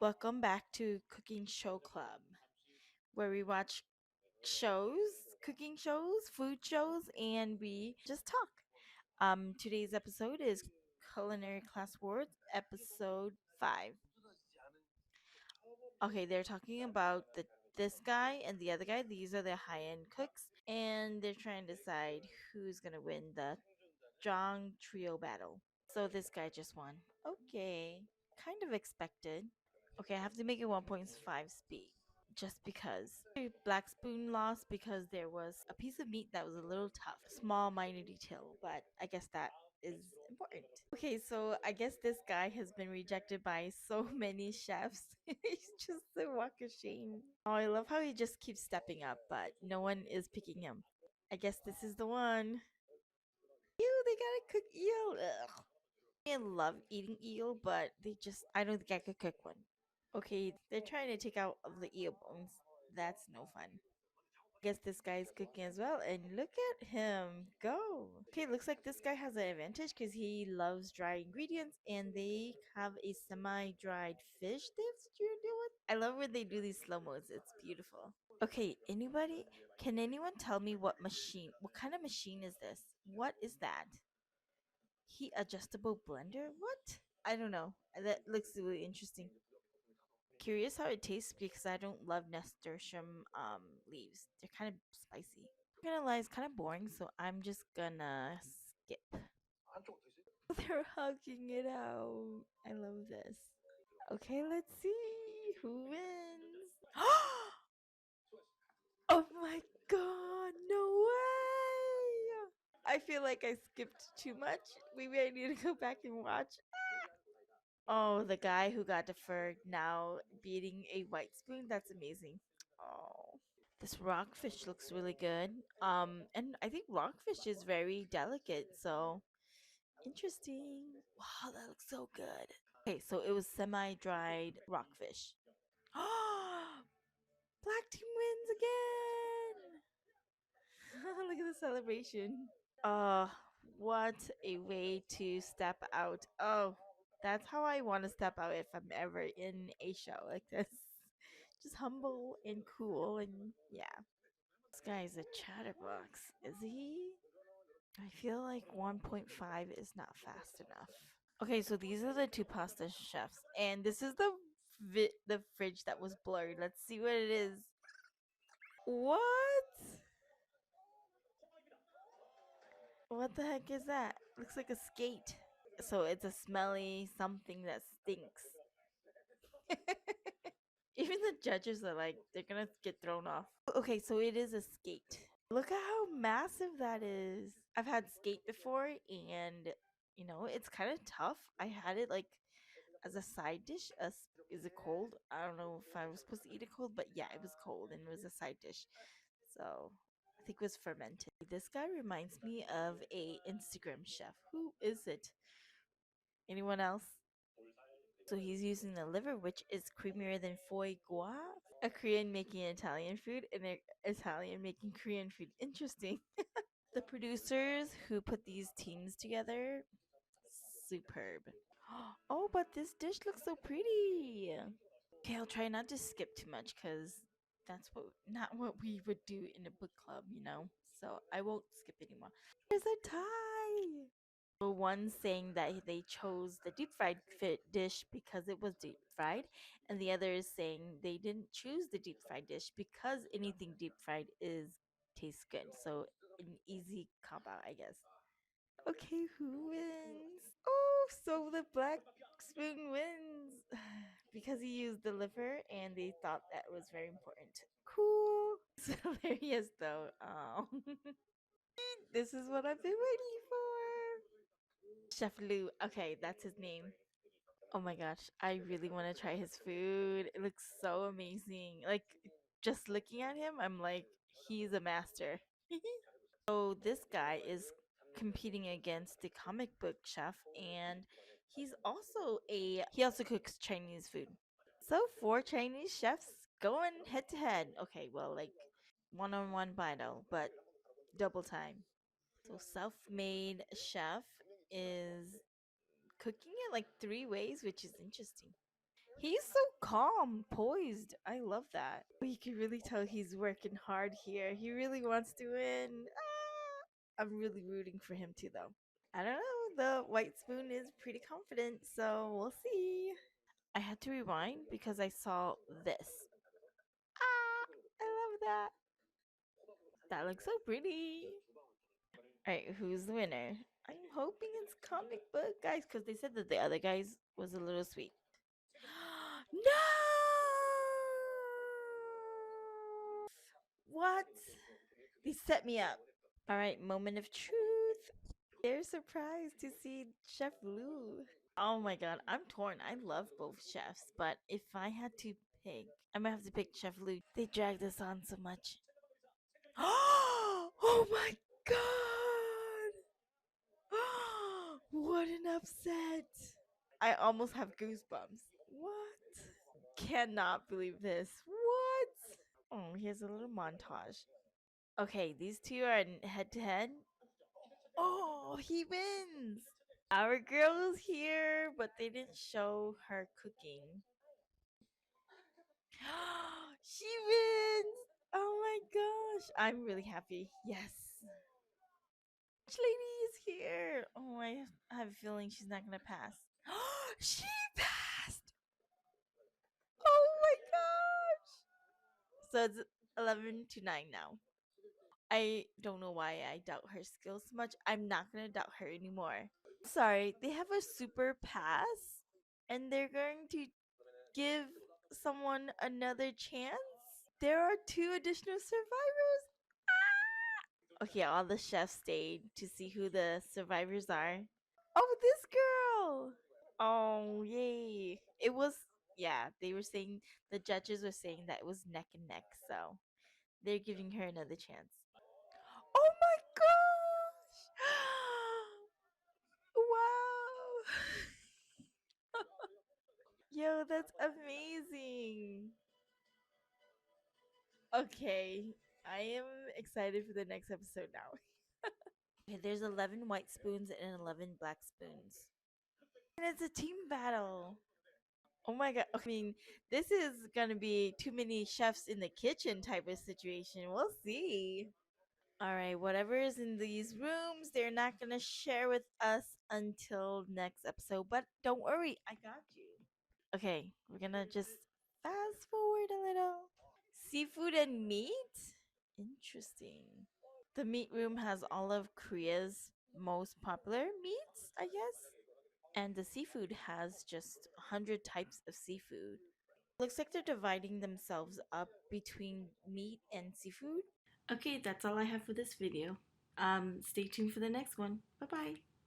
Welcome back to Cooking Show Club, where we watch shows, cooking shows, food shows, and we just talk. Today's episode is Culinary Class War episode 5. Okay, they're talking about this guy and the other guy. These are the high-end cooks, and they're trying to decide who's gonna win the Zhang trio battle. So this guy just won. Okay, kind of expected. Okay, I have to make it 1.5 speed just because. Black Spoon lost because there was a piece of meat that was a little tough. Small, minor detail, but I guess that is important. Okay, so I guess this guy has been rejected by so many chefs. He's just a walk of shame. Oh, I love how he just keeps stepping up, but no one is picking him. I guess this is the one. Ew, they gotta cook eel. Ugh. I love eating eel, but I don't think I could cook one. Okay, they're trying to take out of the eel bones. That's no fun. Guess this guy's cooking as well, and look at him go. Okay, looks like this guy has an advantage because he loves dry ingredients, and they have a semi-dried fish they're doing. I love when they do these slow mos. It's beautiful. Okay, anybody? Can anyone tell me what kind of machine is this? What is that? Heat adjustable blender? What? I don't know. That looks really interesting. Curious how it tastes because I don't love nasturtium leaves. They're kind of spicy. I'm gonna lie, it's kind of boring, so I'm just gonna skip. They're hugging it out. I love this. Okay, let's see who wins. Oh my god, no way! I feel like I skipped too much. Maybe I need to go back and watch. Oh, the guy who got deferred now beating a white spoon. That's amazing. Oh. This rockfish looks really good. And I think rockfish is very delicate, so interesting. Wow, that looks so good. Okay, so it was semi-dried rockfish. Black team wins again. Look at the celebration. Uh, what a way to step out. Oh, that's how I want to step out if I'm ever in a show like this. Just humble and cool and yeah. This guy is a chatterbox, is he? I feel like 1.5 is not fast enough. Okay, so these are the two pasta chefs, and this is the fridge that was blurred. Let's see what it is. What? What the heck is that? Looks like a skate. So it's a smelly something that stinks. Even the judges are like, they're gonna get thrown off. Okay, so it is a skate. Look at how massive that is. I've had skate before and it's kind of tough. I had it like as a side dish. Is it cold? I don't know if I was supposed to eat it cold, but yeah, it was cold and it was a side dish. So I think it was fermented. This guy reminds me of a Instagram chef. Who is it? Anyone else? So he's using the liver, which is creamier than foie gras. A Korean making Italian food and an Italian making Korean food. Interesting. The producers who put these teams together, superb. Oh, but this dish looks so pretty. Okay, I'll try not to skip too much because that's not what we would do in a book club. So I won't skip anymore. There's a tie. So one saying that they chose the deep fried fit dish because it was deep fried, and the other is saying they didn't choose the deep fried dish because anything deep fried is tastes good. So an easy cop out, I guess. Okay, who wins? Oh, so the black spoon wins because he used the liver and they thought that was very important. Cool. It's hilarious though. Oh, this is what I've been waiting for. Chef Lou. Okay, that's his name. Oh my gosh, I really want to try his food. It looks so amazing. Like just looking at him, I'm like, he's a master. So this guy is competing against the comic book chef and he also cooks Chinese food. So four Chinese chefs going head to head. Okay, well like one-on-one battle, but double time. So self-made chef is cooking it like three ways, which is interesting. He's so calm, poised. I love that. You can really tell he's working hard here. He really wants to win. I'm really rooting for him too, though. I don't know. The white spoon is pretty confident, so we'll see. I had to rewind because I saw this. I love that. That looks so pretty. Alright, who's the winner? I'm hoping it's comic book guys because they said that the other guys was a little sweet. No! What? They set me up. Alright, moment of truth. They're surprised to see Chef Lou. Oh my god, I'm torn. I love both chefs, but if I had to pick, I'm gonna have to pick Chef Lou. They dragged us on so much. Oh my god! What an upset! I almost have goosebumps. What? Cannot believe this. What? Oh, here's a little montage. Okay, these two are head to head. Oh, he wins! Our girl is here, but they didn't show her cooking. She wins! Oh my gosh. I'm really happy. Yes. Which lady is here? Oh, I have a feeling she's not gonna pass. She passed! Oh my gosh! So it's 11 to 9 now. I don't know why I doubt her skills so much. I'm not gonna doubt her anymore. Sorry, they have a super pass and they're going to give someone another chance? There are two additional survivors. Okay, all the chefs stayed to see who the survivors are. Oh, this girl! Oh, yay. It was, yeah, they were saying, the judges were saying that it was neck and neck, so they're giving her another chance. Oh my gosh! Wow! Yo, that's amazing. Okay, I am excited for the next episode now. Okay, there's 11 white spoons and 11 black spoons. And it's a team battle. Oh my god. I mean, this is gonna be too many chefs in the kitchen type of situation. We'll see. Alright, whatever is in these rooms, they're not gonna share with us until next episode. But don't worry, I got you. Okay, we're gonna just fast forward a little. Seafood and meat? Interesting. The meat room has all of Korea's most popular meats, I guess. And the seafood has just 100 types of seafood. Looks like they're dividing themselves up between meat and seafood. Okay, that's all I have for this video. Stay tuned for the next one. Bye bye.